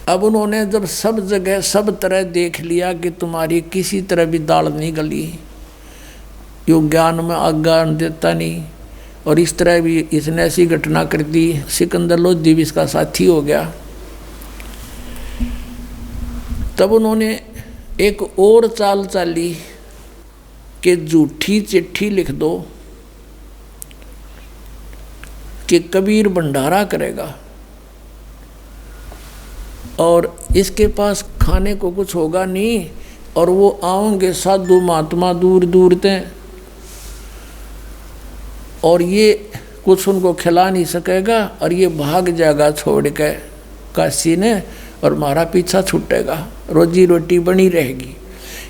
अब उन्होंने जब सब जगह सब तरह देख लिया कि तुम्हारी किसी तरह भी दाल नहीं गली, यो ज्ञान में आज्ञान देता नहीं, और इस तरह भी इसने ऐसी घटना कर दी, सिकंदर लोधी भी इसका साथी हो गया। तब उन्होंने एक और चाल चाली कि झूठी चिट्ठी लिख दो कि कबीर भंडारा करेगा और इसके पास खाने को कुछ होगा नहीं, और वो आओगे साधु महात्मा दूर दूर से, और ये कुछ उनको खिला नहीं सकेगा, और ये भाग जाएगा छोड़ के काशी ने, और हमारा पीछा छूटेगा, रोजी रोटी बनी रहेगी।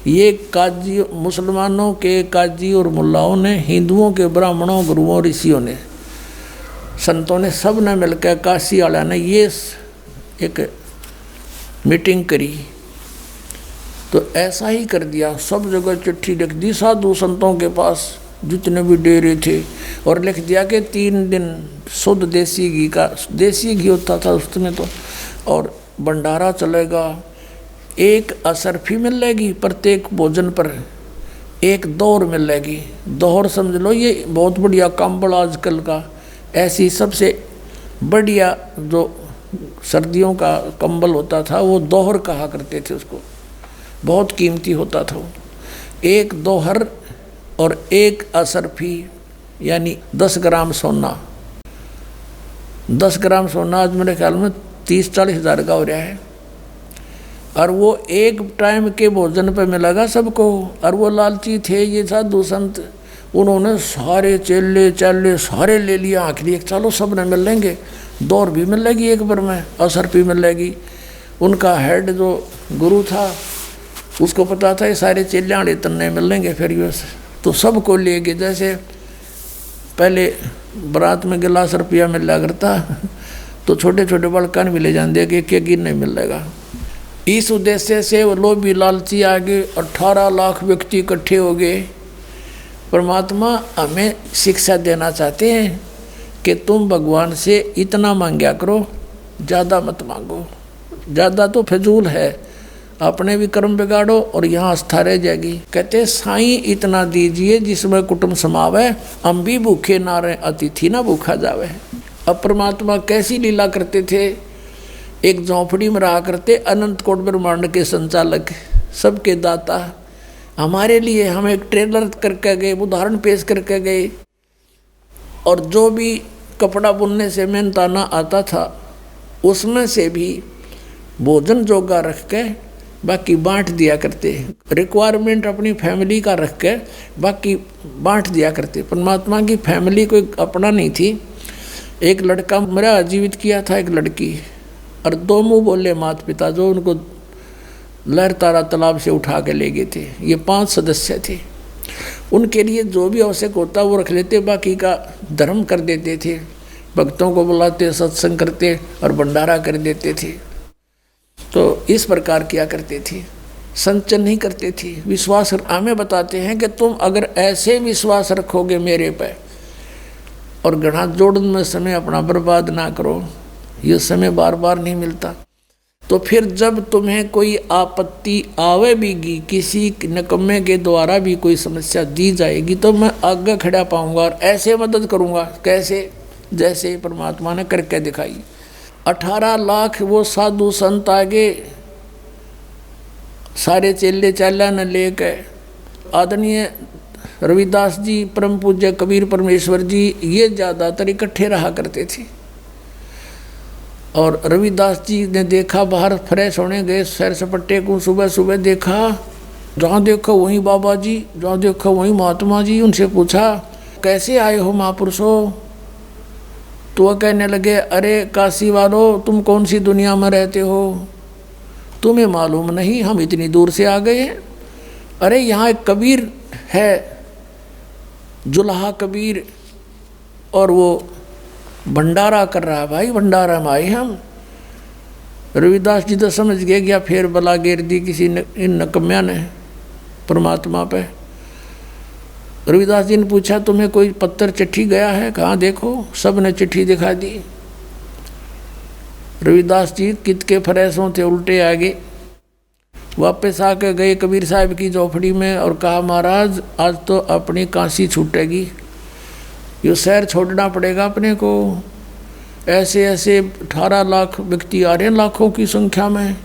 ये काजी मुसलमानों के काजी और मुल्लाओं ने, हिंदुओं के ब्राह्मणों गुरुओं ऋषियों ने, संतों ने, सब ने मिलकर काशी वाला ने ये एक मीटिंग करी। तो ऐसा ही कर दिया, सब जगह चिट्ठी लिख दी साधु संतों के पास जितने भी डेरे थे, और लिख दिया कि 3 दिन शुद्ध देसी घी का, देसी घी होता था उसमें तो, और भंडारा चलेगा, एक असरफी मिलेगी प्रत्येक भोजन पर, एक दौर मिलेगी। दौर समझ लो ये बहुत बढ़िया कंबल आजकल का, ऐसी सबसे बढ़िया जो सर्दियों का कंबल होता था वो दोहर कहा करते थे उसको, बहुत कीमती होता था वो। एक दोहर और एक असरफी यानी 10 ग्राम सोना, 10 ग्राम सोना आज मेरे ख्याल में 30-40 हज़ार का हो रहा है, और वो एक टाइम के भोजन पे मिलेगा सबको। और वो लालची थे ये साधु संत, उन्होंने सारे चेले चाले सारे ले लिया, आखिरी चलो सब ने मिल लेंगे, दौर भी मिलेगी एक बार में, असर भी मिलेगी। उनका हेड जो गुरु था उसको पता था ये सारे चेले आड़े तन्ने मिल लेंगे फिर ये, तो सबको ले गए। जैसे पहले बारात में गिलास रुपया मिला करता, तो छोटे छोटे बड़कन भी ले जाते कि एक गिर नहीं मिलेगा। इस उद्देश्य से वो लोभी लालची आगे 18 लाख व्यक्ति इकट्ठे हो गए। परमात्मा हमें शिक्षा देना चाहते हैं कि तुम भगवान से इतना मांगा करो, ज़्यादा मत मांगो, ज़्यादा तो फिजूल है, अपने भी कर्म बिगाड़ो और यहाँ आस्था रह जाएगी। कहते साईं इतना दीजिए जिसमें कुटुंब समावे, हम भी भूखे ना रहे, अतिथि ना भूखा जावे। अब परमात्मा कैसी लीला करते थे, एक झोंपड़ी में रहा करते, अनंत कोट ब्रह्मांड के संचालक, सबके दाता, हमारे लिए हम एक ट्रेलर करके गए, उदाहरण पेश करके गए, और जो भी कपड़ा बुनने से मेहनताना आता था उसमें से भी भोजन जोगा रख के बाकी बांट दिया करते, रिक्वायरमेंट अपनी फैमिली का रख के बाकी बांट दिया करते। परमात्मा की फैमिली कोई अपना नहीं थी। एक लड़का मेरा जीवित किया था, एक लड़की, और 2 मुँह बोले माता पिता जो उनको लहरतारा तालाब से उठा के ले गए थे। ये 5 सदस्य थे, उनके लिए जो भी आवश्यक होता वो रख लेते, बाकी का धर्म कर देते थे, भक्तों को बुलाते, सत्संग करते और भंडारा कर देते थे। तो इस प्रकार किया करते थे, संचन नहीं करते थे। विश्वास हमें बताते हैं कि तुम अगर ऐसे विश्वास रखोगे मेरे पे और गणा जोड़न में समय अपना बर्बाद ना करो, ये समय बार बार नहीं मिलता, तो फिर जब तुम्हें कोई आपत्ति आवे भी, किसी निकम्मे के द्वारा भी कोई समस्या दी जाएगी, तो मैं आगे खड़ा पाऊंगा और ऐसे मदद करूंगा। कैसे? जैसे परमात्मा ने करके दिखाई। 18 लाख वो साधु संत आगे, सारे चेले चाला ने लेके, आदरणीय रविदास जी, परम पूज्य कबीर परमेश्वर जी, ये ज़्यादातर इकट्ठे रहा करते थे। और रविदास जी ने देखा, बाहर फ्रेश होने गए सैर सपट्टे को, सुबह सुबह देखा, जहाँ देखा वहीं बाबा जी, जहाँ देखा वहीं महात्मा जी। उनसे पूछा कैसे आए हो महापुरुषों? तो वह कहने लगे, अरे काशी वालों, तुम कौन सी दुनिया में रहते हो, तुम्हें मालूम नहीं हम इतनी दूर से आ गए। अरे यहाँ एक कबीर है, जुल्हा कबीर, और वो भंडारा कर रहा है, भाई भंडारा में आए हम। रविदास जी तो समझ गए क्या फिर बला घेर दी किसी ने, इन नकम्या ने परमात्मा पे। रविदास जी ने पूछा तुम्हें कोई पत्थर चिट्ठी गया है? कहाँ देखो, सब ने चिट्ठी दिखा दी। रविदास जी कित के फरेसों थे उल्टे आगे वापस आके गए कबीर साहब की झोपड़ी में और कहा महाराज आज तो अपनी काशी छूटेगी, ये शहर छोड़ना पड़ेगा अपने को। ऐसे ऐसे 18 लाख व्यक्ति आ रहे हैं लाखों की संख्या में,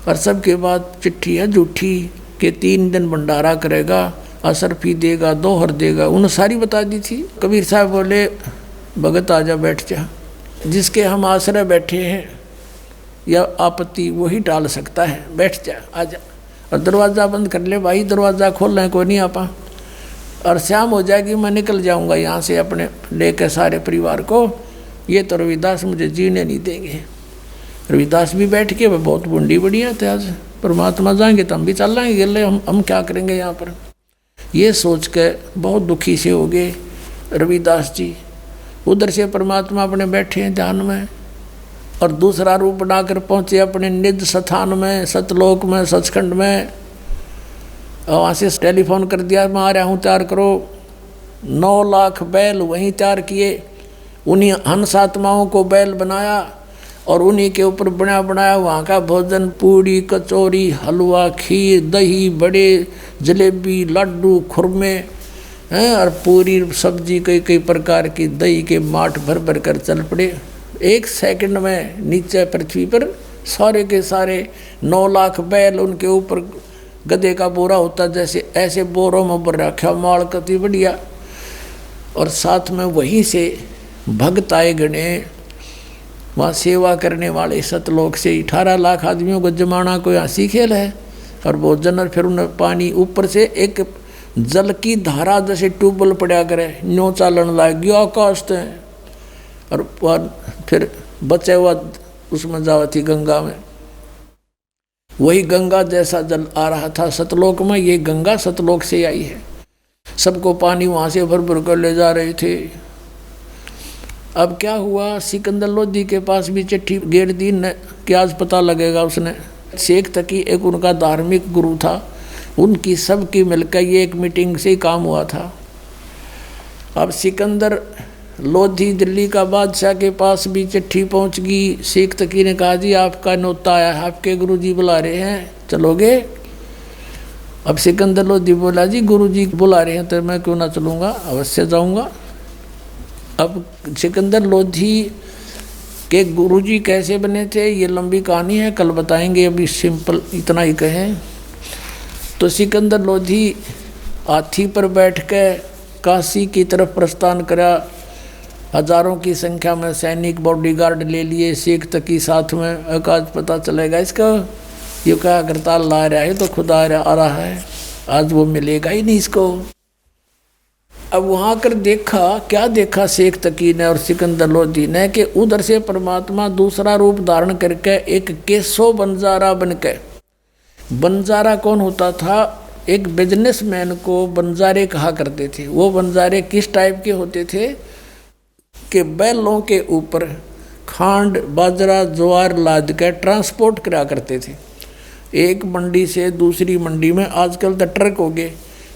और सबके बाद चिट्ठी है झूठी कि 3 दिन भंडारा करेगा, असरफी देगा, दोहर देगा, उन्होंने सारी बता दी थी। कबीर साहब बोले भगत आजा बैठ जा, जिसके हम आश्रय बैठे हैं या आपत्ति वही टाल सकता है, बैठ जा आजा। और दरवाज़ा बंद कर ले भाई, दरवाज़ा खोल लें कोई नहीं आपा, और शाम हो जाएगी मैं निकल जाऊंगा यहाँ से अपने लेकर सारे परिवार को, ये तो रविदास मुझे जीने नहीं देंगे। रविदास भी बैठ के वह बहुत बुंडी बढ़िया थे, आज परमात्मा जाएंगे तो हम भी चल जाएंगे गले, हम क्या करेंगे यहाँ पर। ये सोच के बहुत दुखी से हो गए रविदास जी। उधर से परमात्मा अपने बैठे हैं ध्यान में, और दूसरा रूप बनाकर पहुँचे अपने निज स्थान में, सतलोक में, सचखंड में। और वहाँ से टेलीफोन कर दिया मैं आ रहा हूँ, तैयार करो। 9 लाख बैल वहीं तैयार किए, उन्हीं हंस आत्माओं को बैल बनाया और उन्हीं के ऊपर बना बनाया वहाँ का भोजन, पूड़ी, कचौरी, हलवा, खीर, दही, बड़े, जलेबी, लड्डू, खुरमे हैं, और पूरी सब्जी कई प्रकार की, दही के माठ भर भर कर चल पड़े। 1 सेकंड में नीचे पृथ्वी पर सारे के सारे 9 लाख बैल, उनके ऊपर गधे का बोरा होता जैसे, ऐसे बोरों में भर रखा माल कति बढ़िया। और साथ में वहीं से भक्त आए गणे, वहाँ सेवा करने वाले सतलोक से। 18 लाख आदमियों को जमाना कोई हंसी खेल है। और भोजन, और फिर उन्हें पानी, ऊपर से एक जल की धारा जैसे ट्यूबवेल पड़ा करे, न्यो चालन लाग गया आकाश से, और फिर बचे हुआ उसमें जावा थी गंगा में। वही गंगा जैसा जल आ रहा था सतलोक में, ये गंगा सतलोक से आई है। सबको पानी वहाँ से भर भर कर ले जा रहे थे। अब क्या हुआ, सिकंदर लोधी के पास भी चिट्ठी गेर दी न, कि आज पता लगेगा उसने। शेख तकी एक उनका धार्मिक गुरु था, उनकी सबकी मिलकर ये एक मीटिंग से ही काम हुआ था। अब सिकंदर लोधी दिल्ली का बादशाह के पास भी चिट्ठी पहुंच गई। शेख तकी ने कहा जी आपका न्योता आया है, आपके गुरुजी बुला रहे हैं, चलोगे? अब सिकंदर लोधी बोला जी गुरुजी बुला रहे हैं तो मैं क्यों ना चलूँगा, अवश्य जाऊँगा। अब सिकंदर लोधी के गुरुजी कैसे बने थे ये लंबी कहानी है, कल बताएंगे, अभी सिंपल इतना ही कहें। तो सिकंदर लोधी हाथी पर बैठ के काशी की तरफ प्रस्थान करा। हजारों की संख्या में सैनिक बॉडीगार्ड ले लिए, शेख तकी साथ में। आज पता चलेगा इसका, ये क्या करताल ला रहा है तो खुदा आ रहा है, आज वो मिलेगा ही नहीं इसको। अब वहाँ कर देखा, क्या देखा शेख तकी ने और सिकंदर लोधी ने, कि उधर से परमात्मा दूसरा रूप धारण करके एक केसो बंजारा बन के। बंजारा कौन होता था? एक बिजनेसमैन को बंजारे कहा करते थे। वो बंजारे किस टाइप के होते थे कि बैलों के ऊपर खांड, बाजरा, ज्वार लाद के ट्रांसपोर्ट करा करते थे, एक मंडी से दूसरी मंडी में। आजकल तो ट्रक हो गए,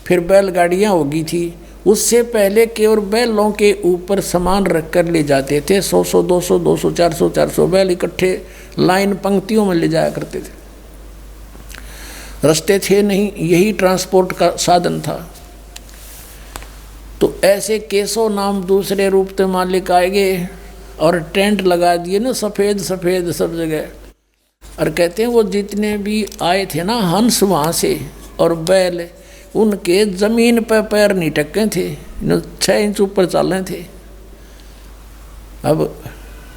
फिर बैलगाड़ियाँ होगी थी। उससे पहले केवल बैलों के ऊपर सामान रख कर ले जाते थे। 100 200 200 400 बैल इकट्ठे लाइन पंक्तियों में ले जाया करते थे। रास्ते थे नहीं, यही ट्रांसपोर्ट का साधन था। तो ऐसे केसो नाम दूसरे रूप से मालिक आएंगे और टेंट लगा दिए ना, सफ़ेद सफ़ेद सब जगह। और कहते हैं वो जितने भी आए थे ना हंस वहाँ से और बैल, उनके ज़मीन पर पैर नहीं टके थे, 6 इंच ऊपर चल रहे थे। अब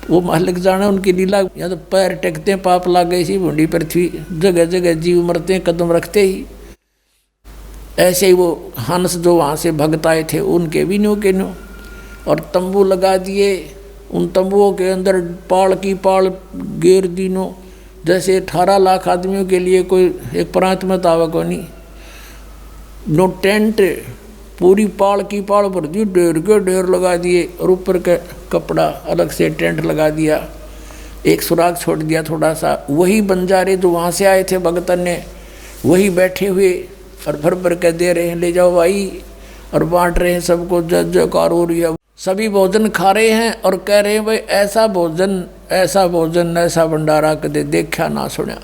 वो मालिक जाना उनकी लीला, या तो पैर टेकते हैं पाप लाग गई सी भूडी पृथ्वी, जगह जगह जीव मरते हैं कदम रखते ही। ऐसे ही वो हंस जो वहाँ से भगत आए थे उनके भी न्यों के न्यों, और तंबू लगा दिए। उन तंबुओं के अंदर पाल की पाल घेर दिनों, जैसे 18 लाख आदमियों के लिए कोई एक प्रांत में तावा को नहीं। नो टेंट, पूरी पाल की पाल भर दी, ढेर के ढेर लगा दिए, और ऊपर का कपड़ा अलग से टेंट लगा दिया, एक सुराग छोड़ दिया थोड़ा सा। वही बंजारे जो वहाँ से आए थे भगतन ने, वही बैठे हुए और भर भर के दे रहे हैं, ले जाओ भाई, और बांट रहे हैं सबको, जय जयकार हो रही है। सभी भोजन खा रहे हैं और कह रहे हैं भाई ऐसा भोजन ऐसा भंडारा कदे देखा ना सुना,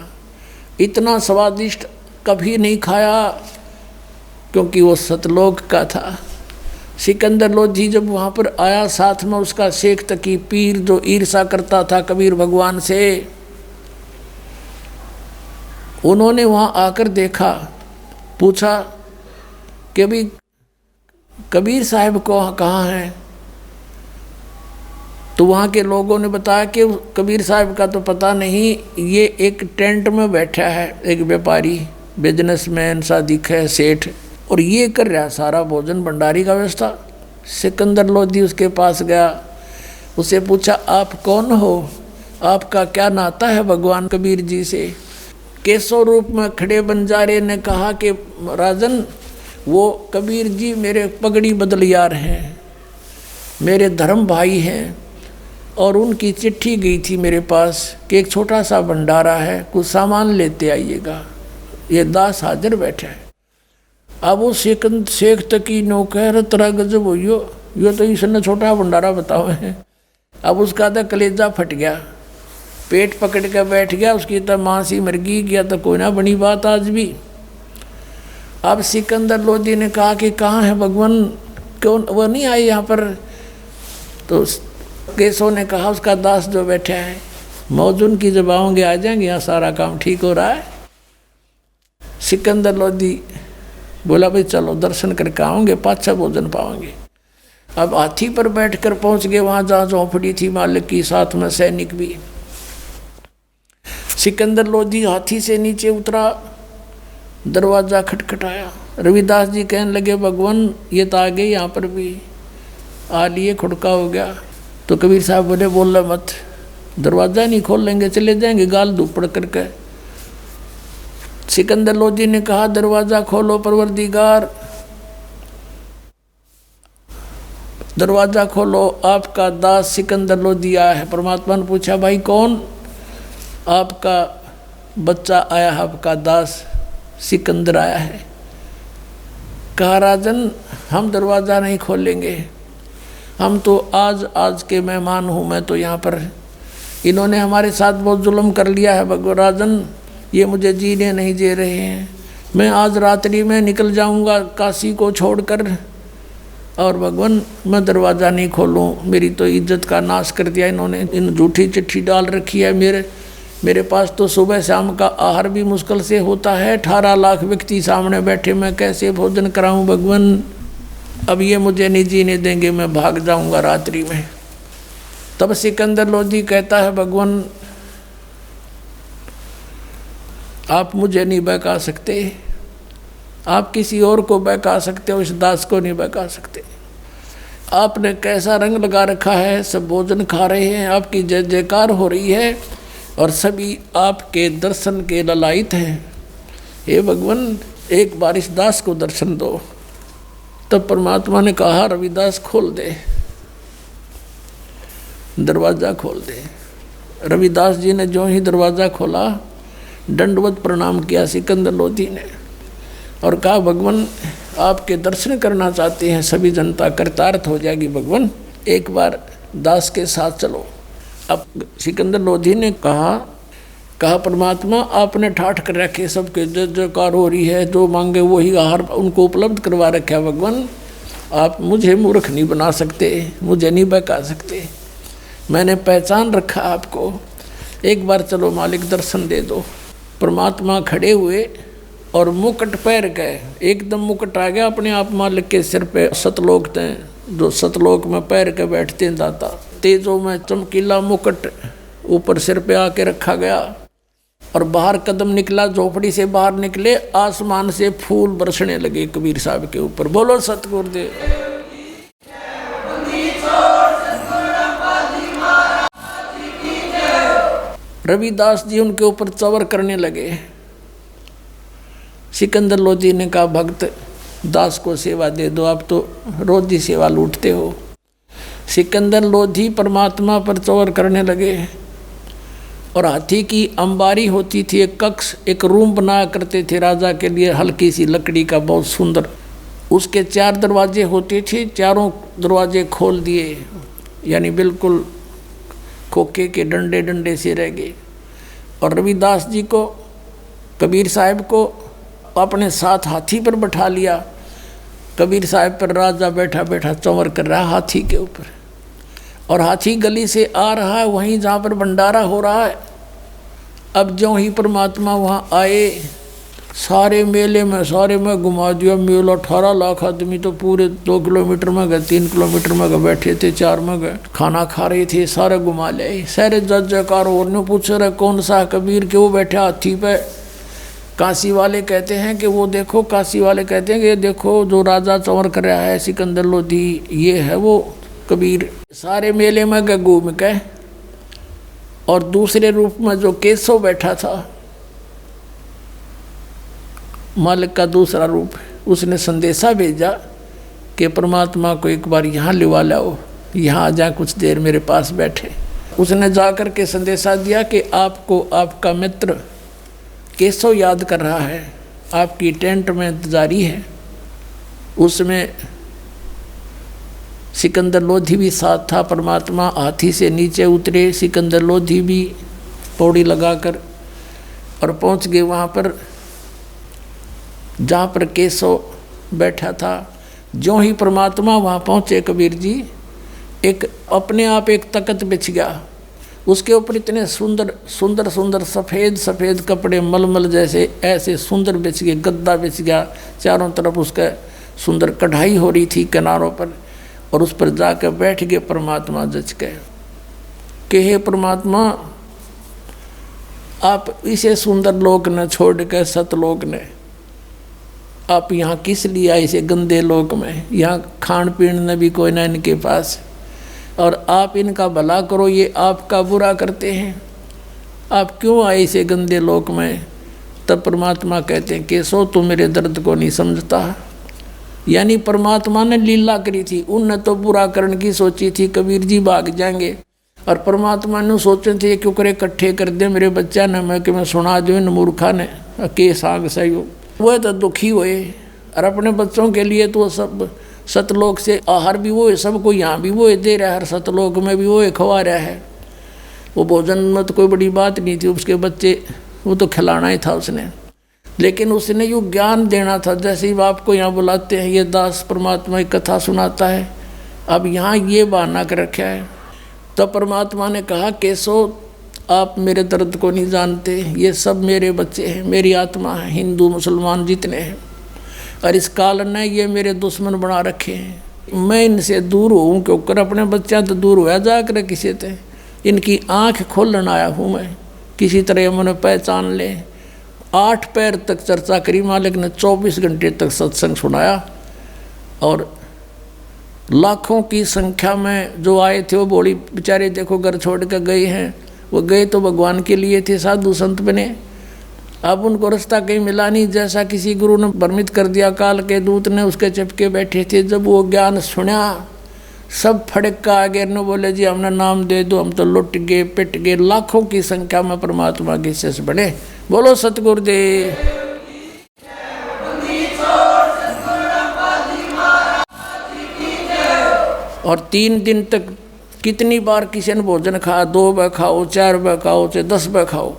इतना स्वादिष्ट कभी नहीं खाया, क्योंकि वो सतलोक का था। सिकंदर लोधी जब वहाँ पर आया, साथ में उसका शेख तकी पीर जो ईर्षा करता था कबीर भगवान से, उन्होंने वहाँ आकर देखा, पूछा कि अभी कबीर साहब को कहाँ हैं। तो वहाँ के लोगों ने बताया कि कबीर साहब का तो पता नहीं, ये एक टेंट में बैठा है, एक व्यापारी बिजनेसमैन सा दिखा है, सेठ, और ये कर रहा सारा भोजन भंडारी का व्यवस्था। सिकंदर लोधी उसके पास गया, उसे पूछा आप कौन हो, आपका क्या नाता है भगवान कबीर जी से। केशव रूप में खड़े बंजारे ने कहा कि राजन, वो कबीर जी मेरे पगड़ी बदलियार हैं, मेरे धर्म भाई हैं, और उनकी चिट्ठी गई थी मेरे पास कि एक छोटा सा भंडारा है, कुछ सामान लेते आइएगा। ये दास हाजिर बैठा है। अब वो शेख तकी नौकर तरह गजब हो, यो तो इसने छोटा भंडारा बताओ है। अब उसका तो कलेजा फट गया, पेट पकड़ के बैठ गया, उसकी तो माँ सी मर गई, गया तो कोई ना बनी बात आज भी। अब सिकंदर लोधी ने कहा कि कहाँ है भगवान, क्यों वो नहीं आए यहाँ पर। तो केशव ने कहा उसका दास जो बैठा है, मौजून की जब आओगे आ जाएंगे, यहाँ सारा काम ठीक हो रहा है। सिकंदर लोधी बोला भाई चलो दर्शन करके आओगे, पाछा भोजन पाओगे। अब हाथी पर बैठकर पहुंच गए वहां जहाँ झोंपड़ी थी मालिक की, साथ में सैनिक भी। सिकंदर लोधी हाथी से नीचे उतरा, दरवाजा खटखटाया। रविदास जी कहने लगे भगवान ये तो आ गए, यहाँ पर भी आ लिए, खुड़का हो गया। तो कबीर साहब बोले बोल मत, दरवाज़ा नहीं खोल लेंगे, चले जाएंगे गाल धूपड़ करके। सिकंदर लोधी ने कहा दरवाज़ा खोलो परवरदिगार, दरवाज़ा खोलो, आपका दास सिकंदर लोधी आया है। परमात्मा ने पूछा भाई कौन, आपका बच्चा आया है, आपका दास सिकंदर आया है। कहा राजन हम दरवाज़ा नहीं खोलेंगे, हम तो आज के मेहमान हूँ मैं तो यहाँ पर, इन्होंने हमारे साथ बहुत जुल्म कर लिया है भगवान राजन, ये मुझे जीने नहीं दे रहे हैं। मैं आज रात्रि में निकल जाऊँगा काशी को छोड़कर, और भगवान मैं दरवाज़ा नहीं खोलूँ, मेरी तो इज्जत का नाश कर दिया इन्होंने, इन झूठी चिट्ठी डाल रखी है। मेरे पास तो सुबह शाम का आहार भी मुश्किल से होता है, 18 लाख व्यक्ति सामने बैठे, मैं कैसे भोजन कराऊँ भगवान। अब ये मुझे नहीं जीने देंगे, मैं भाग जाऊंगा रात्रि में। तब सिकंदर लोधी कहता है भगवान आप मुझे नहीं बहका सकते, आप किसी और को बहका सकते हो, इस दास को नहीं बहका सकते। आपने कैसा रंग लगा रखा है, सब भोजन खा रहे हैं, आपकी जय जयकार हो रही है और सभी आपके दर्शन के ललायित हैं। हे भगवान एक बार इस दास को दर्शन दो। तब परमात्मा ने कहा रविदास खोल दे, दरवाज़ा खोल दे। रविदास जी ने जो ही दरवाज़ा खोला, दंडवत प्रणाम किया सिकंदर लोधी ने और कहा भगवान आपके दर्शन करना चाहते हैं, सभी जनता कृतार्थ हो जाएगी भगवान, एक बार दास के साथ चलो। अब सिकंदर लोधी ने कहा परमात्मा आपने ठाठ कर रखे, सबके जय जयकार हो रही है, जो मांगे वही आहार उनको उपलब्ध करवा रखा है भगवान, आप मुझे मूर्ख नहीं बना सकते, मुझे नहीं बहका सकते, मैंने पहचान रखा आपको, एक बार चलो मालिक दर्शन दे दो। परमात्मा खड़े हुए और मुकुट पैर गए, एकदम मुकुट आ गया अपने आप मालिक के सिर पे। सतलोक थे जो सतलोक में पैर के बैठते हैं दाता, तेजों में चमकीला मुकुट ऊपर सिर पे आके रखा गया और बाहर कदम निकला, झोपड़ी से बाहर निकले, आसमान से फूल बरसने लगे कबीर साहब के ऊपर। बोलो सतगुरुदेव। रविदास जी उनके ऊपर चवर करने लगे। सिकंदर लोधी ने कहा भक्त दास को सेवा दे दो, आप तो रोज ही सेवा लूटते हो। सिकंदर लोधी परमात्मा पर चवर करने लगे और हाथी की अंबारी होती थी, एक कक्ष, एक रूम बनाया करते थे राजा के लिए, हल्की सी लकड़ी का बहुत सुंदर, उसके 4 दरवाजे होते थे, चारों दरवाजे खोल दिए, यानी बिल्कुल खोखे के डंडे डंडे से रह गए। और रविदास जी को, कबीर साहब को अपने साथ हाथी पर बैठा लिया। कबीर साहब पर राजा बैठा बैठा चंवर कर रहा हाथी के ऊपर, और हाथी गली से आ रहा है वहीं जहाँ पर भंडारा हो रहा है। अब जो ही परमात्मा वहाँ आए, सारे मेले में सारे में घुमा दिया। मेला 18 लाख आदमी तो पूरे 2 किलोमीटर में गए, 3 किलोमीटर में गए, बैठे थे, 4 में गए, खाना खा रहे थे, सारे घुमा ले। सारे जज जयकार और ने पूछ रहे कौन सा कबीर के वो बैठे हाथी पे। काशी वाले कहते हैं कि वो देखो, काशी वाले कहते हैं कि ये देखो जो राजा चंवर कर रहा है सिकंदर लोधी, ये है वो कबीर। सारे मेले में गए घूम के। और दूसरे रूप में जो केशव बैठा था, मालिक का दूसरा रूप, उसने संदेशा भेजा कि परमात्मा को एक बार यहाँ लिवा लाओ, यहाँ आ जा, कुछ देर मेरे पास बैठे। उसने जाकर के संदेशा दिया कि आपको आपका मित्र केशव याद कर रहा है, आपकी टेंट में इंतजारी है। उसमें सिकंदर लोधी भी साथ था। परमात्मा हाथी से नीचे उतरे, सिकंदर लोधी भी पौड़ी लगाकर और पहुंच गए वहाँ पर जहाँ पर केशव बैठा था। जो ही परमात्मा वहाँ पहुँचे कबीर जी, एक अपने आप एक तख्त बिछ गया, उसके ऊपर इतने सुंदर सुंदर सुंदर सफ़ेद सफ़ेद कपड़े मलमल जैसे ऐसे सुंदर बिछ गए, गद्दा बिछ गया, चारों तरफ उसका सुंदर कढ़ाई हो रही थी किनारों पर, और उस पर जाकर बैठ गए परमात्मा जच के कि हे परमात्मा, आप इसे सुंदर लोक ने छोड़ के सतलोक ने आप यहाँ किस लिए आए इसे गंदे लोक में? यहाँ खान पीन ने भी कोई ना इनके पास, और आप इनका भला करो, ये आपका बुरा करते हैं, आप क्यों आए इसे गंदे लोक में? तब परमात्मा कहते हैं केशव तू मेरे दर्द को नहीं समझता। यानी परमात्मा ने लीला करी थी, उनने तो बुरा करने की सोची थी, कबीर जी भाग जाएंगे, और परमात्मा ने सोचे थे क्यों करे इकट्ठे कर दे मेरे बच्चा ने, मैं कि मैं सुना दो इन मूर्खा ने के साग सहयोग। वह तो दुखी हुए, और अपने बच्चों के लिए तो सब सतलोक से आहार भी वो है, सबको यहाँ भी वो दे रहा है, हर सतलोक में भी वो खवा रहा है। वो भोजन में तो कोई बड़ी बात नहीं थी, उसके बच्चे वो तो खिलाना ही था उसने, लेकिन उसने यूँ ज्ञान देना था। जैसे ही आपको यहाँ बुलाते हैं, ये दास परमात्मा की कथा सुनाता है, अब यहाँ ये बहाना कर रखा है। तब परमात्मा ने कहा केशव आप मेरे दर्द को नहीं जानते, ये सब मेरे बच्चे हैं, मेरी आत्मा है, हिंदू मुसलमान जितने हैं, और इस काल ने ये मेरे दुश्मन बना रखे हैं। मैं इनसे दूर हूँ क्योंकि अपने बच्चा तो दूर हुआ जाकर किसी से, इनकी आँख खोलने आया हूँ मैं, किसी तरह मैंने पहचान ले। 8 पैर तक चर्चा करी मालिक ने, 24 घंटे तक सत्संग सुनाया, और लाखों की संख्या में जो आए थे वो बोली बेचारे देखो घर छोड़ कर गए हैं, वो गए तो भगवान के लिए थे, साधु संत बने, अब उनको रास्ता कहीं मिला नहीं, जैसा किसी गुरु ने भ्रमित कर दिया काल के दूत ने, उसके चपके बैठे थे। जब वो ज्ञान सुना सब फड़क का आगे न बोले जी हमने नाम दे दो, हम तो लुट गए पिट गए। लाखों की संख्या में परमात्मा के शिष्य बने। बोलो सतगुरुदेव। और 3 दिन तक कितनी बार किसी ने भोजन खाया, 2 बार खाओ, 4 बार खाओ, चाहे 10 बार खाओ,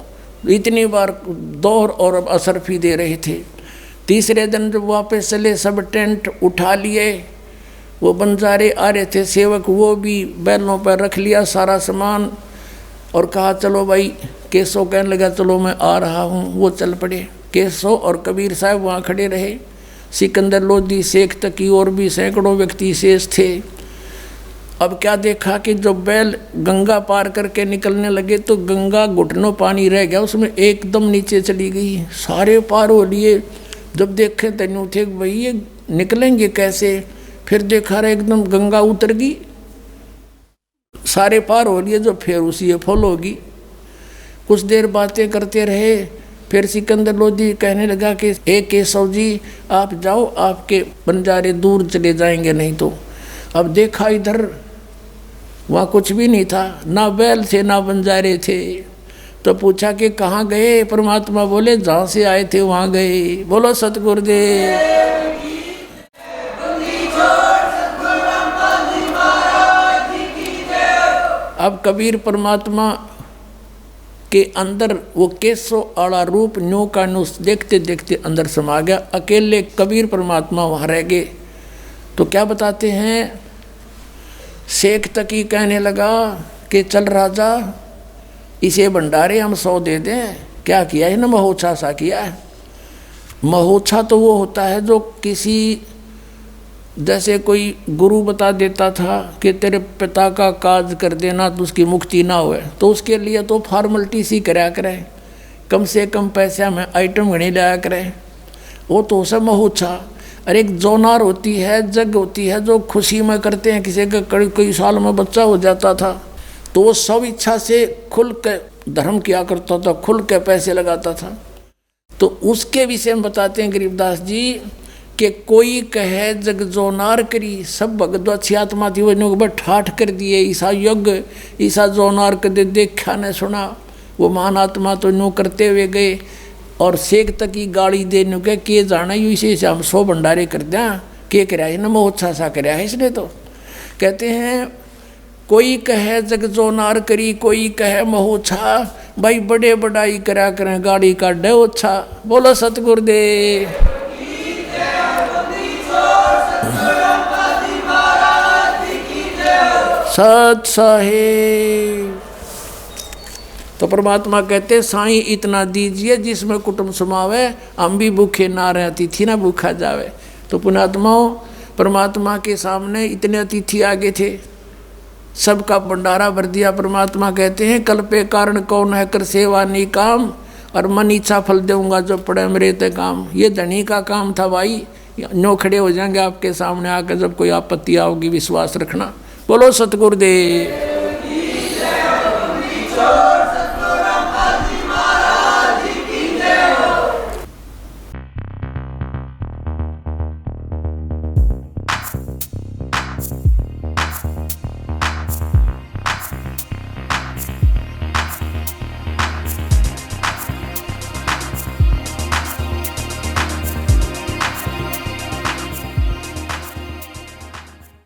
इतनी बार दौर और असरफी दे रहे थे। तीसरे दिन जब वापस चले, सब टेंट उठा लिए, वो बंजारे आ रहे थे सेवक, वो भी बैलों पर रख लिया सारा सामान, और कहा चलो भाई, केशव कहने लगा चलो मैं आ रहा हूँ, वो चल पड़े। केशव और कबीर साहब वहाँ खड़े रहे, सिकंदर लोधी शेख तक की और भी सैकड़ों व्यक्ति शेष थे। अब क्या देखा कि जो बैल गंगा पार करके निकलने लगे तो गंगा घुटनों पानी रह गया, उसमें एकदम नीचे चली गई, सारे पार हो लिए। जब देखे तनु थे भाई ये निकलेंगे कैसे, फिर देखा रहे एकदम गंगा उतर गई, सारे पार हो लिए, जो फिर उसी फॉल होगी। कुछ देर बातें करते रहे, फिर सिकंदर लोधी कहने लगा कि ए केशव जी आप जाओ, आपके बंजारे दूर चले जाएंगे नहीं तो। अब देखा इधर, वहाँ कुछ भी नहीं था, ना बैल थे ना बंजारे थे। तो पूछा कि कहाँ गए? परमात्मा बोले जहाँ से आए थे वहाँ गए। बोलो सतगुरुदेव। अब कबीर परमात्मा के अंदर वो केसो आला रूप न्यू का न्यू देखते देखते अंदर समा गया। अकेले कबीर परमात्मा वहाँ रह गए। तो क्या बताते हैं, शेख तकी कहने लगा कि चल राजा, इसे भंडारे हम 100 दे दें। क्या किया है ना, महोत्सा सा किया है। महोत्सा तो वो होता है जो किसी, जैसे कोई गुरु बता देता था कि तेरे पिता का काज कर देना तो उसकी मुक्ति ना होए, तो उसके लिए तो फॉर्मेलिटी सी कराया करे, कम से कम पैसा में आइटम घनी लाया करे, वो तो सब महोत्सा। और एक जोनार होती है, जग होती है, जो खुशी में करते हैं। किसी का कई साल में बच्चा हो जाता था तो वो सब इच्छा से खुल के धर्म किया करता था, खुल के पैसे लगाता था। तो उसके विषय में बताते हैं गरीबदास जी कि कोई कहे जग जोनार करी, सब भगत अच्छी आत्मा थी वो ठाठ कर दिए। ईसा यज्ञ ईसा जोनार कदे देखा न सुना, वो महान आत्मा तो न्यू करते हुए गए। और शेख तक की गाड़ी दे न्यू के जाना यू इसे हम 100 भंडारे कर दें, के कराया है ना, महोत्सा सा कराया है इसने। तो कहते हैं कोई कहे जग जोनार करी, कोई कहे महोत्सा, भाई बड़े बड़ाई करा करें गाड़ी का डे अच्छा। बोलो सतगुरुदेव। सत साहिब। तो परमात्मा कहते साईं इतना दीजिए जिसमें कुटुंब समावे, हम भी भूखे ना रहे, अतिथि ना भूखा जावे। तो पुण्यात्माओं, परमात्मा के सामने इतने अतिथि आगे थे, सबका भंडारा भर दिया। परमात्मा कहते हैं कल पे कारण कौन है कर सेवा नहीं काम, और मन इच्छा फल दूंगा जो पड़े मेरे ते काम। ये धनी का काम था भाई, नो खड़े हो जाएंगे आपके सामने आकर जब कोई आपत्ति आओगी, विश्वास रखना। बोलो सतगुरुदेव।